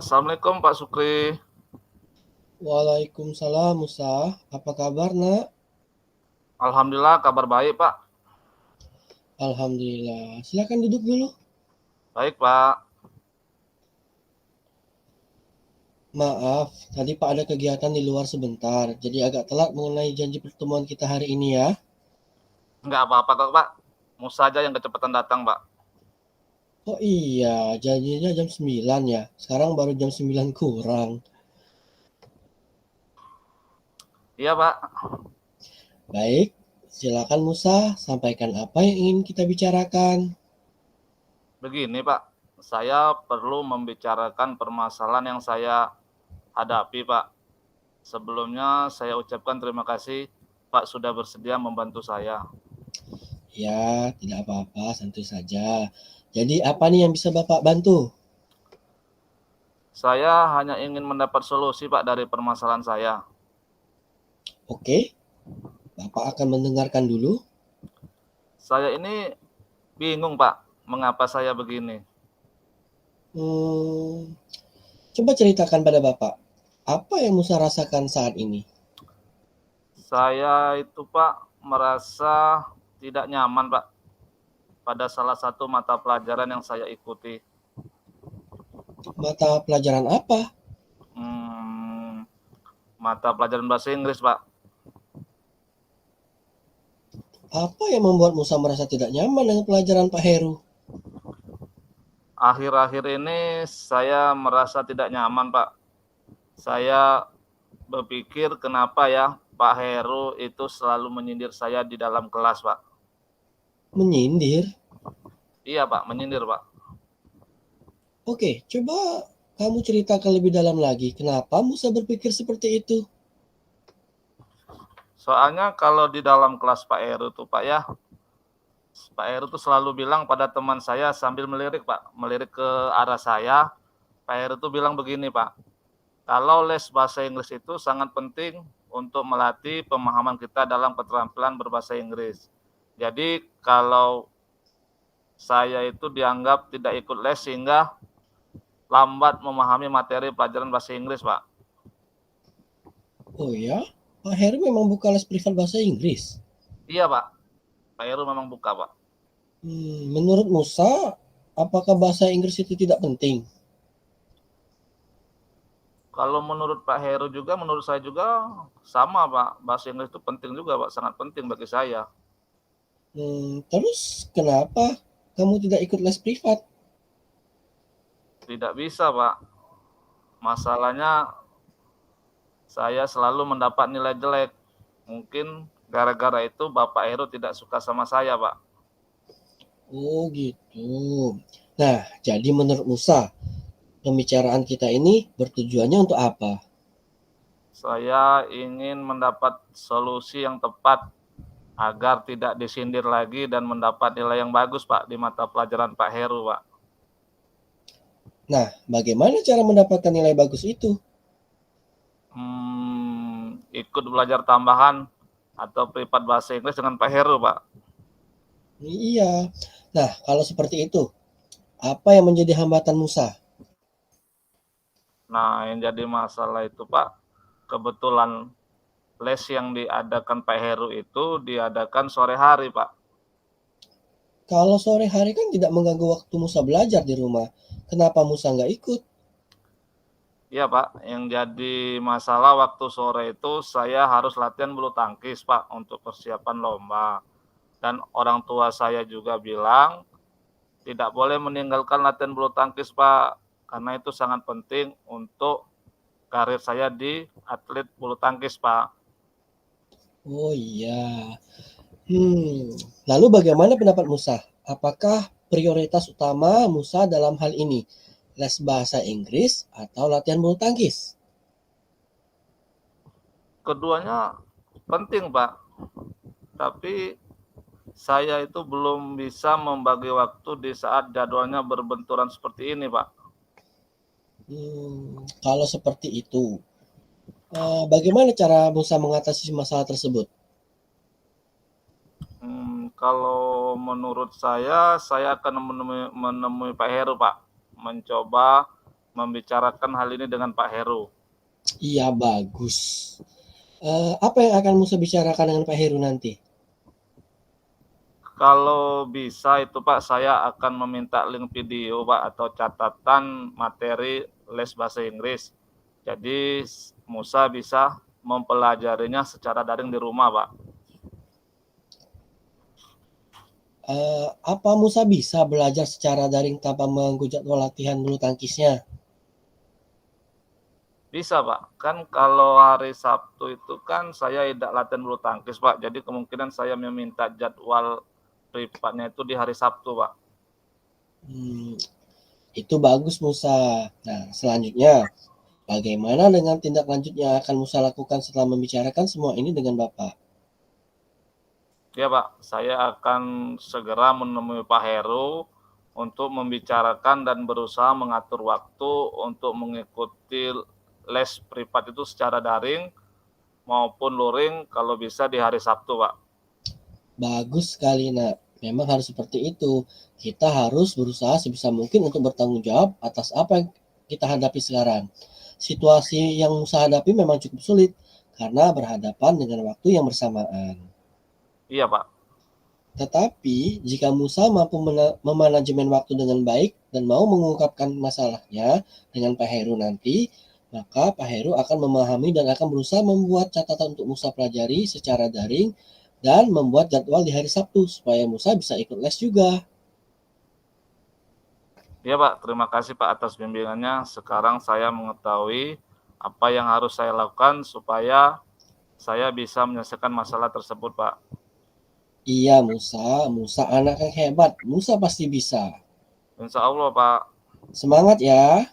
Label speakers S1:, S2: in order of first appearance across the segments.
S1: Assalamualaikum Pak Sukri.
S2: Waalaikumsalam Musa, apa kabar nak?
S1: Alhamdulillah kabar baik Pak.
S2: Alhamdulillah, silakan duduk dulu.
S1: Baik Pak.
S2: Maaf, tadi Pak ada kegiatan di luar sebentar, jadi agak telat mengenai janji pertemuan kita hari ini ya.
S1: Enggak apa-apa kok Pak. Musa aja yang kecepatan datang Pak.
S2: Oh iya, janjinya jam 9 ya, sekarang baru jam 9 kurang.
S1: Iya Pak.
S2: Baik, silakan Musa, sampaikan apa yang ingin kita bicarakan.
S1: Begini Pak. Saya perlu membicarakan permasalahan yang saya hadapi Pak. Sebelumnya saya ucapkan terima kasih Pak sudah bersedia membantu saya.
S2: Ya, tidak apa-apa, santai saja. Jadi apa nih yang bisa Bapak bantu?
S1: Saya hanya ingin mendapat solusi Pak dari permasalahan saya.
S2: Oke, Bapak akan mendengarkan dulu.
S1: Saya ini bingung Pak, mengapa saya begini.
S2: Hmm, Coba ceritakan pada Bapak, apa yang Musa rasakan saat ini?
S1: Saya itu Pak merasa tidak nyaman Pak pada salah satu mata pelajaran yang saya ikuti.
S2: Mata pelajaran apa?
S1: Hmm, Mata pelajaran bahasa Inggris Pak.
S2: Apa yang membuat Musa merasa tidak nyaman dengan pelajaran Pak Heru?
S1: Akhir-akhir ini saya merasa tidak nyaman Pak. Saya berpikir kenapa ya Pak Heru itu selalu menyindir saya di dalam kelas Pak.
S2: Menyindir?
S1: Iya Pak, menyindir Pak.
S2: Oke, coba kamu ceritakan lebih dalam lagi. Kenapa Musa berpikir seperti itu?
S1: Soalnya kalau di dalam kelas Pak Heru tuh Pak ya, Pak Heru tuh selalu bilang pada teman saya sambil melirik Pak, melirik ke arah saya. Pak Heru tuh bilang begini Pak, kalau les bahasa Inggris itu sangat penting untuk melatih pemahaman kita dalam keterampilan berbahasa Inggris. Jadi kalau saya itu dianggap tidak ikut les sehingga lambat memahami materi pelajaran bahasa Inggris Pak.
S2: Oh ya, Pak Heru memang buka les privat bahasa Inggris.
S1: Iya Pak, Pak Heru memang buka Pak.
S2: Menurut Musa, apakah bahasa Inggris itu tidak penting?
S1: Kalau menurut Pak Heru juga, menurut saya juga sama Pak. Bahasa Inggris itu penting juga Pak, sangat penting bagi saya.
S2: Terus kenapa kamu tidak ikut les privat?
S1: Tidak bisa Pak. Masalahnya saya selalu mendapat nilai jelek. Mungkin gara-gara itu Bapak Heru tidak suka sama saya Pak.
S2: Oh gitu. Nah, jadi menurut Musa, pembicaraan kita ini bertujuannya untuk apa?
S1: Saya ingin mendapat solusi yang tepat agar tidak disindir lagi dan mendapat nilai yang bagus Pak di mata pelajaran Pak Heru Pak.
S2: Nah, bagaimana cara mendapatkan nilai bagus itu?
S1: Ikut belajar tambahan atau privat bahasa Inggris dengan Pak Heru Pak.
S2: Iya. Nah, kalau seperti itu, apa yang menjadi hambatan Musa?
S1: Nah, yang jadi masalah itu Pak, kebetulan les yang diadakan Pak Heru itu diadakan sore hari Pak.
S2: Kalau sore hari kan tidak mengganggu waktu Musa belajar di rumah. Kenapa Musa nggak ikut?
S1: Iya Pak, yang jadi masalah waktu sore itu saya harus latihan bulu tangkis Pak untuk persiapan lomba. Dan orang tua saya juga bilang tidak boleh meninggalkan latihan bulu tangkis Pak, karena itu sangat penting untuk karir saya di atlet bulu tangkis Pak.
S2: Oh iya. Hmm. Lalu bagaimana pendapat Musa? Apakah prioritas utama Musa dalam hal ini les bahasa Inggris atau latihan bulu tangkis?
S1: Keduanya penting Pak, tapi saya itu belum bisa membagi waktu di saat jadwalnya berbenturan seperti ini Pak.
S2: Kalau seperti itu, bagaimana cara Musa mengatasi masalah tersebut?
S1: Kalau menurut saya akan menemui Pak Heru Pak, mencoba membicarakan hal ini dengan Pak Heru.
S2: Iya, bagus. Apa yang akan Musa bicarakan dengan Pak Heru nanti?
S1: Kalau bisa itu Pak, saya akan meminta link video Pak atau catatan materi les bahasa Inggris. Jadi Musa bisa mempelajarinya secara daring di rumah Pak.
S2: Apa Musa bisa belajar secara daring tanpa mengganggu jadwal latihan bulu tangkisnya?
S1: Bisa Pak, kan kalau hari Sabtu itu kan saya tidak latihan bulu tangkis Pak, jadi kemungkinan saya meminta jadwal privatnya itu di hari Sabtu Pak.
S2: Itu bagus Musa. Nah, selanjutnya, bagaimana dengan tindak lanjut yang akan Musa lakukan setelah membicarakan semua ini dengan Bapak?
S1: Ya Pak, saya akan segera menemui Pak Heru untuk membicarakan dan berusaha mengatur waktu untuk mengikuti les privat itu secara daring maupun luring kalau bisa di hari Sabtu Pak.
S2: Bagus sekali, Nak. Memang harus seperti itu. Kita harus berusaha sebisa mungkin untuk bertanggung jawab atas apa yang kita hadapi sekarang. Situasi yang Musa hadapi memang cukup sulit karena berhadapan dengan waktu yang bersamaan.
S1: Iya Pak.
S2: Tetapi, jika Musa mampu memanajemen waktu dengan baik dan mau mengungkapkan masalahnya dengan Pak Heru nanti, maka Pak Heru akan memahami dan akan berusaha membuat catatan untuk Musa pelajari secara daring dan membuat jadwal di hari Sabtu supaya Musa bisa ikut les juga.
S1: Iya Pak, terima kasih Pak atas bimbingannya. Sekarang saya mengetahui apa yang harus saya lakukan supaya saya bisa menyelesaikan masalah tersebut Pak.
S2: Iya Musa anak yang hebat, Musa pasti bisa.
S1: Insya Allah Pak.
S2: Semangat ya.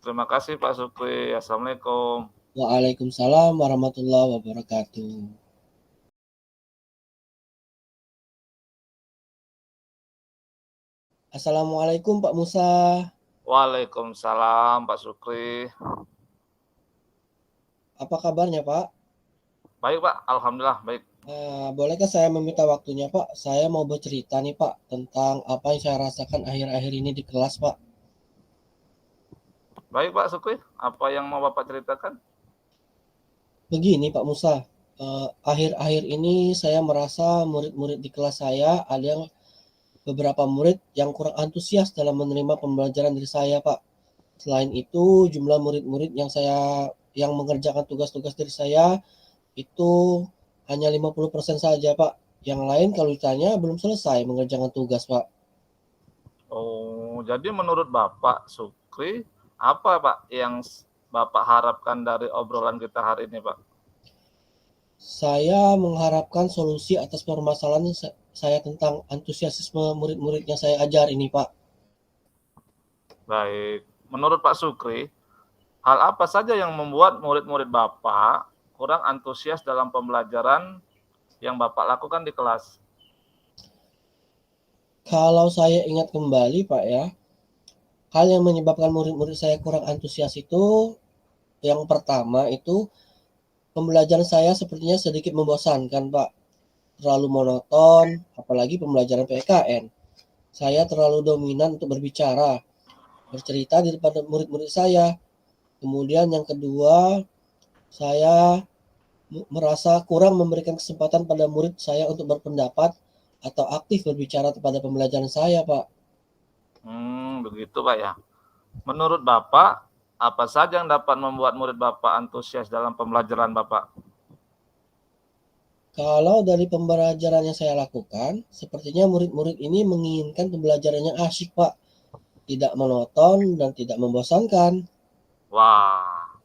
S1: Terima kasih Pak Sukri. Assalamualaikum.
S2: Waalaikumsalam warahmatullahi wabarakatuh. Assalamualaikum Pak Musa.
S1: Waalaikumsalam Pak Sukri.
S2: Apa kabarnya Pak?
S1: Baik Pak, Alhamdulillah baik.
S2: Bolehkah saya meminta waktunya Pak? Saya mau bercerita nih Pak tentang apa yang saya rasakan akhir-akhir ini di kelas Pak.
S1: Baik Pak Sukri, apa yang mau Bapak ceritakan?
S2: Begini Pak Musa, akhir-akhir ini saya merasa murid-murid di kelas saya ada yang beberapa murid yang kurang antusias dalam menerima pembelajaran dari saya Pak. Selain itu, jumlah murid-murid yang mengerjakan tugas-tugas dari saya itu hanya 50% saja Pak. Yang lain kalau ditanya belum selesai mengerjakan tugas Pak.
S1: Oh, jadi menurut Bapak Sukri, apa Pak yang Bapak harapkan dari obrolan kita hari ini Pak?
S2: Saya mengharapkan solusi atas permasalahan saya tentang antusiasme murid-murid yang saya ajar ini Pak.
S1: Baik, menurut Pak Sukri, hal apa saja yang membuat murid-murid Bapak kurang antusias dalam pembelajaran yang Bapak lakukan di kelas?
S2: Kalau saya ingat kembali Pak ya, hal yang menyebabkan murid-murid saya kurang antusias itu yang pertama itu pembelajaran saya sepertinya sedikit membosankan Pak. Terlalu monoton, apalagi pembelajaran PKN. Saya terlalu dominan untuk bercerita di depan murid-murid saya. Kemudian yang kedua, saya merasa kurang memberikan kesempatan pada murid saya untuk berpendapat atau aktif berbicara kepada pembelajaran saya, Pak.
S1: Begitu Pak ya. Menurut Bapak, apa saja yang dapat membuat murid Bapak antusias dalam pembelajaran Bapak?
S2: Kalau dari pembelajaran yang saya lakukan, sepertinya murid-murid ini menginginkan pembelajaran yang asyik, Pak. Tidak monoton dan tidak membosankan.
S1: Wah,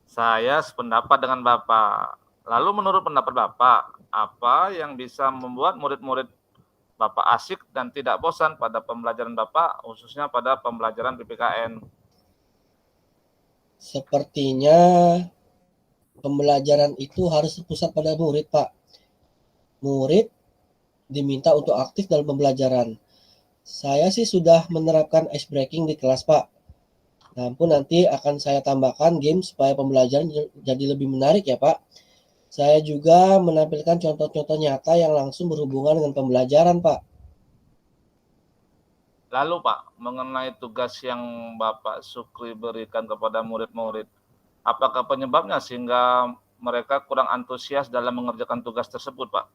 S1: saya sependapat dengan Bapak. Lalu menurut pendapat Bapak, apa yang bisa membuat murid-murid Bapak asyik dan tidak bosan pada pembelajaran Bapak, khususnya pada pembelajaran PPKN?
S2: Sepertinya pembelajaran itu harus terpusat pada murid, Pak. Murid diminta untuk aktif dalam pembelajaran. Saya sih sudah menerapkan ice breaking di kelas, Pak. Namun nanti akan saya tambahkan game supaya pembelajaran jadi lebih menarik ya, Pak. Saya juga menampilkan contoh-contoh nyata yang langsung berhubungan dengan pembelajaran, Pak.
S1: Lalu Pak, mengenai tugas yang Bapak Sukri berikan kepada murid-murid, apakah penyebabnya sehingga mereka kurang antusias dalam mengerjakan tugas tersebut, Pak?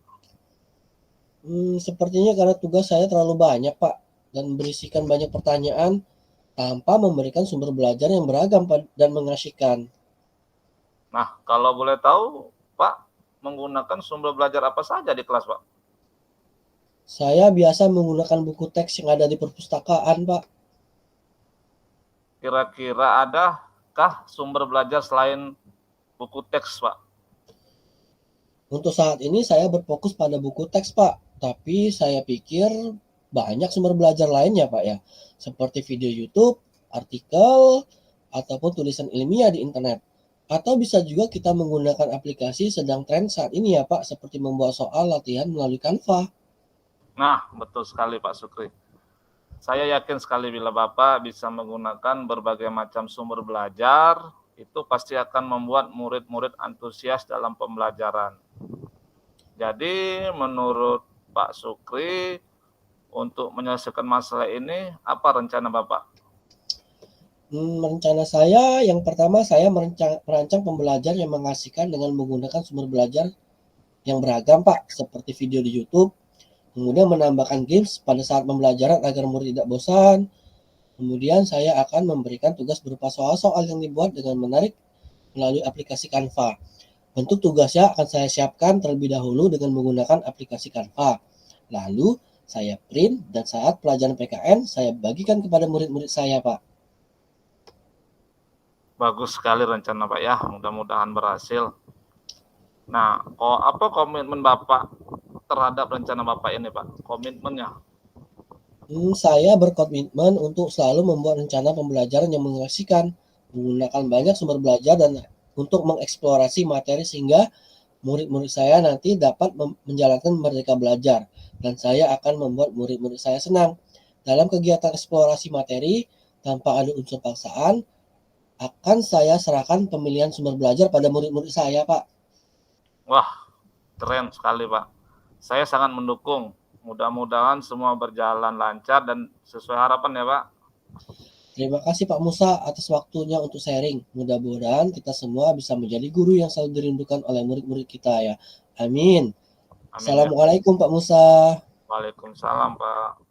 S2: Sepertinya karena tugas saya terlalu banyak, Pak, dan berisikan banyak pertanyaan tanpa memberikan sumber belajar yang beragam dan mengasyikan.
S1: Nah, kalau boleh tahu, Pak, menggunakan sumber belajar apa saja di kelas, Pak?
S2: Saya biasa menggunakan buku teks yang ada di perpustakaan, Pak.
S1: Kira-kira adakah sumber belajar selain buku teks, Pak?
S2: Untuk saat ini saya berfokus pada buku teks, Pak. Tapi saya pikir banyak sumber belajar lainnya, Pak ya. Seperti video YouTube, artikel, ataupun tulisan ilmiah di internet. Atau bisa juga kita menggunakan aplikasi sedang tren saat ini ya, Pak, seperti membuat soal latihan melalui Canva.
S1: Nah, betul sekali Pak Sukri. Saya yakin sekali bila Bapak bisa menggunakan berbagai macam sumber belajar, itu pasti akan membuat murid-murid antusias dalam pembelajaran. Jadi menurut Pak Sukri, untuk menyelesaikan masalah ini, apa rencana Bapak?
S2: Rencana saya yang pertama saya merancang pembelajar yang mengasihkan dengan menggunakan sumber belajar yang beragam, Pak, seperti video di YouTube, kemudian menambahkan games pada saat pembelajaran agar murid tidak bosan. Kemudian saya akan memberikan tugas berupa soal-soal yang dibuat dengan menarik melalui aplikasi Canva. Bentuk tugasnya akan saya siapkan terlebih dahulu dengan menggunakan aplikasi Canva. Lalu saya print dan saat pelajaran PKN saya bagikan kepada murid-murid saya, Pak.
S1: Bagus sekali rencana Pak ya, mudah-mudahan berhasil. Nah, apa komitmen Bapak terhadap rencana Bapak ini Pak? Komitmennya?
S2: Saya berkomitmen untuk selalu membuat rencana pembelajaran yang mengasihkan, menggunakan banyak sumber belajar dan untuk mengeksplorasi materi sehingga murid-murid saya nanti dapat menjalankan merdeka belajar dan saya akan membuat murid-murid saya senang. Dalam kegiatan eksplorasi materi tanpa ada unsur paksaan, akan saya serahkan pemilihan sumber belajar pada murid-murid saya, Pak.
S1: Wah, keren sekali Pak. Saya sangat mendukung. Mudah-mudahan semua berjalan lancar dan sesuai harapan ya Pak.
S2: Terima kasih Pak Musa atas waktunya untuk sharing. Mudah-mudahan kita semua bisa menjadi guru yang selalu dirindukan oleh murid-murid kita ya. Amin.
S1: Amin ya.
S2: Assalamualaikum Pak Musa.
S1: Waalaikumsalam Pak.